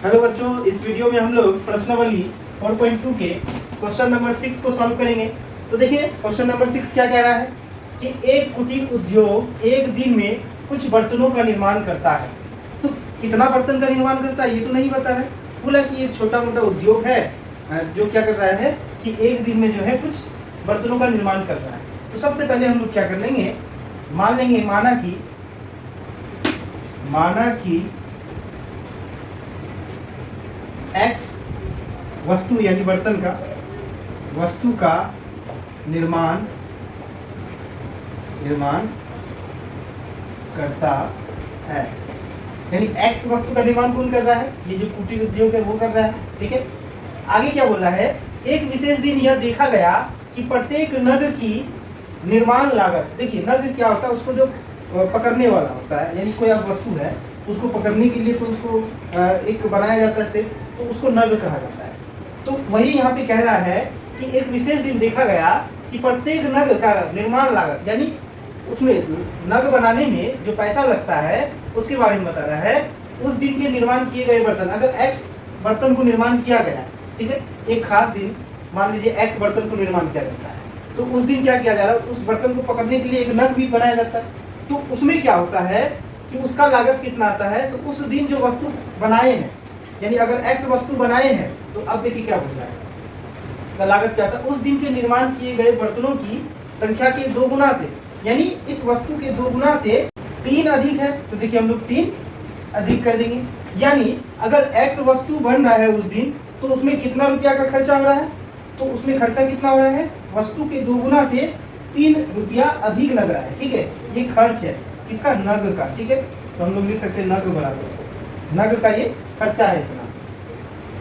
Hello बच्चों, इस video में हम लोग प्रश्नावली 4.2 के क्वेश्चन नंबर 6 को सॉल्व करेंगे। तो देखिए क्वेश्चन नंबर 6 क्या कह रहा है कि एक कुटीर उद्योग एक दिन में कुछ बर्तनों का निर्माण करता है। तो कितना बर्तन का निर्माण करता है ये तो नहीं बता है। बोला कि एक छोटा मोटा उद्योग है जो क्या कर रहा है कि एक दिन में जो है कुछ बर्तनों का निर्माण कर रहा है। तो सबसे पहले हम लोग क्या कर लेंगे, मान लेंगे माना कि X वस्तु यानी बर्तन का वस्तु का निर्माण करता है। यानी X वस्तु का निर्माण कौन कर रहा है? ये जो कुटीर उद्योग है वो कर रहा है। ठीक है, आगे क्या बोल रहा है, एक विशेष दिन यह देखा गया कि प्रत्येक नग की निर्माण लागत, देखिए नग क्या होता है, उसको जो पकड़ने वाला होता है, यानी कोई अब वस्तु है उसको पकड़ने के लिए तो उसको एक बनाया जाता है सेट, तो उसको नग कहा जाता है। तो वही यहाँ पे कह रहा है कि एक विशेष दिन देखा गया कि प्रत्येक नग का निर्माण लागत, यानी उसमें नग बनाने में जो पैसा लगता है उसके बारे में बता रहा है। उस दिन के निर्माण किए गए बर्तन, अगर X बर्तन को निर्माण किया गया, ठीक है, एक खास दिन मान लीजिए X बर्तन को निर्माण किया जाता है, तो उस दिन क्या किया जा रहा है, उस बर्तन को पकड़ने के लिए एक नग भी बनाया जाता है। तो उसमें क्या होता है कि उसका लागत कितना आता है, तो उस दिन जो वस्तु बनाए हैं, यानी अगर X वस्तु बनाए हैं, तो अब देखिए क्या बोल रहा है, का लागत क्या था, उस दिन के निर्माण किए गए बर्तनों की संख्या के 2 गुना से, यानी इस वस्तु के 2 गुना से 3 अधिक है। तो देखिए हम लोग 3 अधिक कर देंगे, यानी अगर X वस्तु बन रहा है उस दिन, तो उसमें कितना रुपया का खर्चा हो रहा है, तो उसमें खर्चा कितना हो रहा है, वस्तु के 2 गुना से 3 रुपया अधिक लग रहा है। ठीक है, ये खर्च है किसका, नग का। ठीक है, तो हम लोग लिख सकते हैं नग बराबर नग का ये खर्चा है इतना।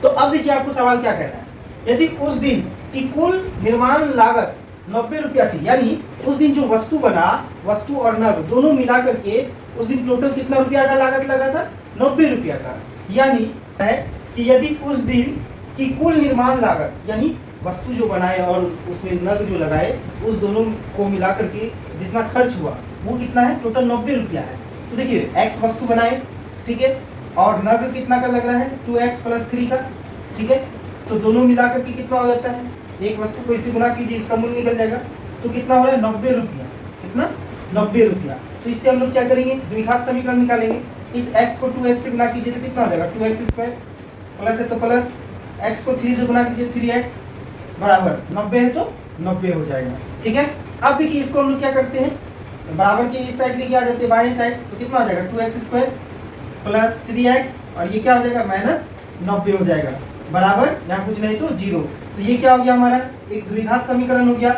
तो अब देखिए आपको सवाल क्या कह रहा है, यदि उस दिन की कुल निर्माण लागत 90 रुपया थी, यानी उस दिन जो वस्तु बना, वस्तु और नग दोनों मिला करके उस दिन टोटल कितना रुपया का लागत लगा था, 90 रुपया का। यानी है कि यदि उस दिन की कुल निर्माण लागत, यानी वस्तु जो बनाए और उसमें नग जो लगाए, उस दोनों को मिला करके जितना खर्च हुआ वो कितना है, टोटल 90 रुपया है। तो देखिए X वस्तु बनाए, ठीक है, और नग कितना का लग रहा है, 2X + 3 का। ठीक है, तो दोनों मिला करके कितना हो जाता है, एक वस्तु को इसे गुना कीजिए, इसका मूल्य निकल जाएगा, तो कितना हो रहा है, 90 रुपया। कितना, 90 रुपया। तो इससे हम लोग क्या करेंगे, द्विघात समीकरण निकालेंगे। इस X को 2X से गुना कीजिए तो कितना हो जाएगा, 2x² प्लस है तो प्लस, X को 3 से गुना कीजिए 3x बराबर 90 है तो 90 हो जाएगा। ठीक है, अब देखिए इसको हम लोग क्या करते हैं, बराबर की इस साइड लेके आ जाते हैं बाएं साइड, तो कितना हो जाएगा, 2x² प्लस 3x, और ये क्या हो जाएगा, -90 हो जाएगा, बराबर यहाँ कुछ नहीं तो 0। तो ये क्या हो गया, हमारा एक द्विघात समीकरण हो गया।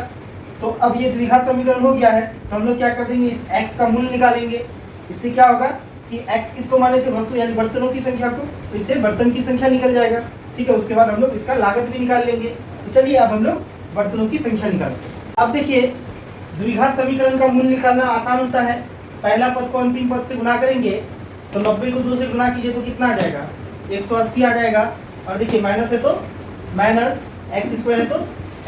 तो अब ये द्विघात समीकरण हो गया है, तो हम लोग क्या कर देंगे, इस x का मूल्य निकालेंगे। इससे क्या होगा कि x किसको माने थे, वस्तु यानी बर्तनों की संख्या को, तो इससे बर्तन की संख्या निकल जाएगा। ठीक है, उसके बाद हम लोग इसका लागत भी निकाल लेंगे। तो चलिए अब हम लोग बर्तनों की संख्या निकालते हैं। अब देखिए द्विघात समीकरण का मूल्य निकालना आसान होता है। पहला पद को अंतिम पद से गुना करेंगे, तो 90 को 2 से गुना कीजिए तो कितना आ जाएगा, 180 आ जाएगा। और देखिए माइनस है तो माइनस, x² है तो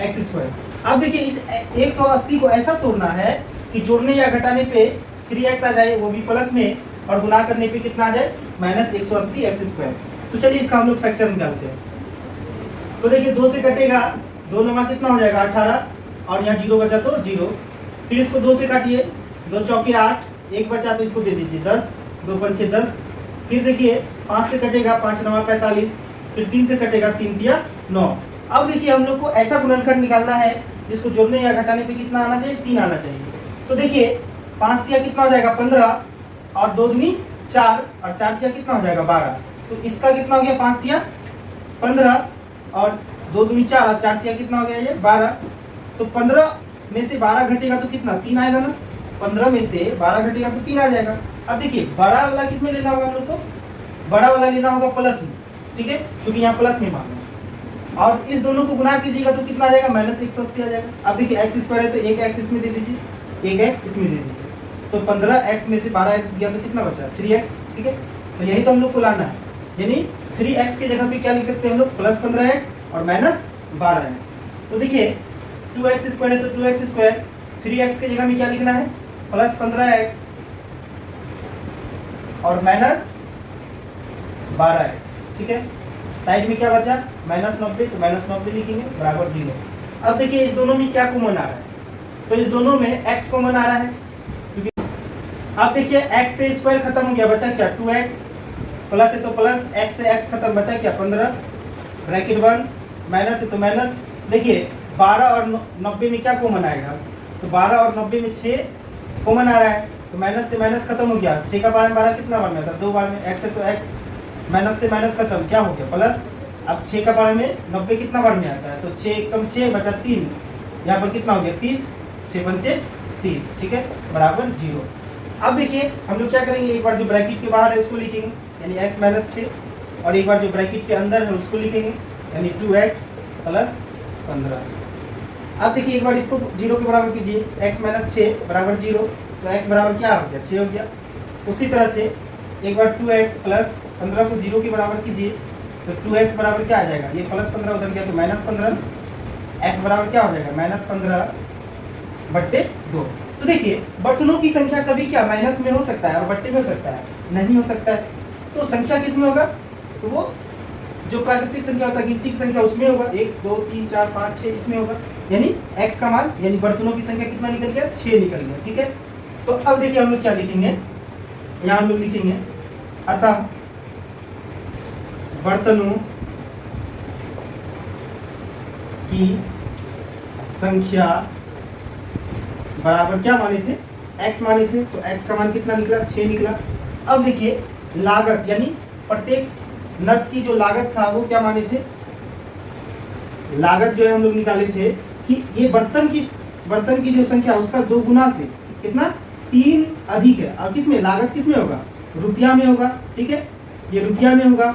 x²। अब देखिए इस 180 को ऐसा तोड़ना है कि जोड़ने या घटाने पे 3x आ जाए, वो भी प्लस में, और गुना करने पे कितना आ जाए, -180 x²। तो चलिए इसका हम लोग फैक्टर निकालते हैं। तो देखिए 2 से कटेगा, 2 नमा कितना हो जाएगा, 18, और यहाँ 0 बचा तो 0। फिर इसको 2 से काटिए, 2 चौके 8, 1 बचा तो इसको दे दीजिए 10, 2 पंचे 10। फिर देखिए 5 से कटेगा, 5 नमा 45, फिर 3 से कटेगा, 3 तिया 9। अब देखिए हम लोग को ऐसा गुणनखंड निकालना है जिसको जोड़ने या घटाने पे कितना आना चाहिए, 3 आना चाहिए। तो देखिए 5 तिया कितना हो जाएगा, 15, और 2 दूनी 4, और 4 तिया कितना हो जाएगा, 12। तो इसका कितना हो गया, 5 तिया 15, और 2 दूनी 4, और 4 तिया कितना हो गया, ये 12। तो 15 में से 12 घटेगा तो कितना, 3 आएगा ना, 15 में से 12 घटेगा तो 3 आ जाएगा। अब देखिए बड़ा वाला किस में लेना होगा हम लोग को, बड़ा वाला लेना होगा प्लस में। ठीक है, क्योंकि यहाँ प्लस में मांगा, और इस दोनों को गुना कीजिएगा तो कितना आ जाएगा, -180 आ जाएगा। अब देखिए x² है तो 1x इसमें दे दीजिए, 1x इसमें दे दीजिए, तो 15x में से 12x गया तो कितना बचा, 3x। ठीक है, तो यही तो हम लोग को लाना है, यानी 3x की जगह पे क्या लिख सकते हैं हम लोग, +15x और -12x। तो देखिए 2x² है तो 2x², 3x की जगह में क्या लिखना है, +15x और -12x। ठीक है। साइड में क्या बचा, -90, तो -90 लिखेंगे बराबर 0। अब देखिए इस दोनों में क्या कॉमन आ रहा है, तो इस दोनों में x कॉमन आ रहा है, क्योंकि अब देखिए x से स्क्वायर खत्म हो गया, बचा क्या 2x, प्लस है तो प्लस, x से x खत्म, बचा क्या 15, ब्रैकेट बंद, माइनस है तो माइनस। देखिए 12 और 90 में क्या कॉमन आएगा, तो 12 और 90 में 6 कॉमन आ रहा है, तो माइनस से माइनस खत्म हो गया, 6 का बार में 12 कितना बार में आता है, 2 बार में, x है तो x, माइनस से माइनस खत्म, क्या हो गया प्लस। अब 6 का बार में 90 कितना बार में आता है, तो 6 कम 6 बचा 3, यहाँ पर कितना हो गया 30, 6 पंचे 30, ठीक है, बराबर 0। अब देखिए हम लोग क्या करेंगे, एक बार जो ब्रैकेट के बाहर है उसको लिखेंगे यानी x माइनस 6, और एक बार जो ब्रैकेट के अंदर है उसको लिखेंगे यानी 2x प्लस 15। अब देखिए एक बार इसको 0 के बराबर कीजिए, x माइनस 6 बराबर 0, तो x बराबर क्या हो गया 6 हो गया। उसी तरह से एक बार 2x प्लस 15 को 0 के बराबर कीजिए, तो 2x बराबर क्या आ जाएगा, ये प्लस 15 उधर गया तो माइनस 15, x बराबर क्या हो जाएगा -15/2। तो देखिए बर्तनों की संख्या कभी क्या माइनस में हो सकता है और बट्टे में हो सकता है, नहीं हो सकता है। तो संख्या किस में होगा, तो वो जो प्राकृतिक संख्या होता है, गिनती की संख्या, उसमें होगा, 1 2 3 4 5 6 इसमें होगा, यानी x का मान यानी बर्तनों की संख्या कितना निकल गया 6 निकल गया, ठीक है। तो अब देखिए हम लोग क्या लिखेंगे, यहाँ हम लोग लिखेंगे अतः बर्तनों की संख्या बराबर क्या माने थे, x माने थे, तो x का मान कितना निकला 6 निकला। अब देखिए लागत यानी प्रत्येक नग की जो लागत था वो क्या माने थे, लागत जो है हम लोग निकाले थे कि ये बर्तन की जो संख्या उसका 2 गुना से कितना 3 अधिक है, और किसमें लागत किसमें होगा, रुपया में होगा, ठीक है, ये रुपया में होगा।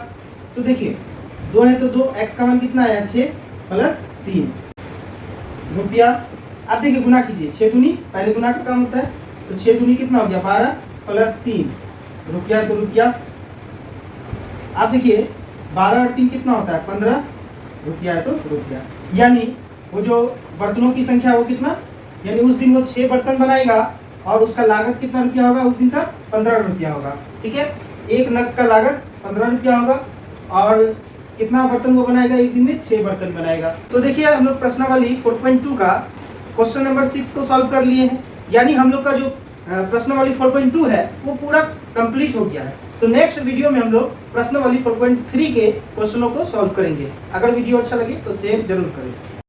तो देखिए 2 है तो 2, x का मान कितना आया 6 प्लस 3 रुपया। अब देखिए गुना कीजिए, 6 दूनी पहले गुना का काम होता है, तो 6 दूनी कितना हो गया 12 प्लस 3 रुपया, तो रुपया। अब देखिए 12 और 3 कितना होता है 15 रुपया है तो रुपया, यानी वो जो बर्तनों की संख्या वो कितना, यानी उस दिन वो 6 बर्तन बनाएगा और उसका लागत कितना रुपया होगा उस दिन का 15 रुपया होगा, ठीक है। एक नग का लागत 15 रुपया होगा और कितना बर्तन वो बनाएगा, एक दिन में 6 बर्तन बनाएगा। तो देखिए हम लोग प्रश्नावली 4.2 का क्वेश्चन नंबर 6 को सॉल्व कर लिए हैं, यानी हम लोग का जो प्रश्नावली 4.2 है वो पूरा कंप्लीट हो गया है। तो नेक्स्ट वीडियो में हम लोग प्रश्नावली 4.3 के क्वेश्चनों को सॉल्व करेंगे। अगर वीडियो अच्छा लगे तो शेयर जरूर करें।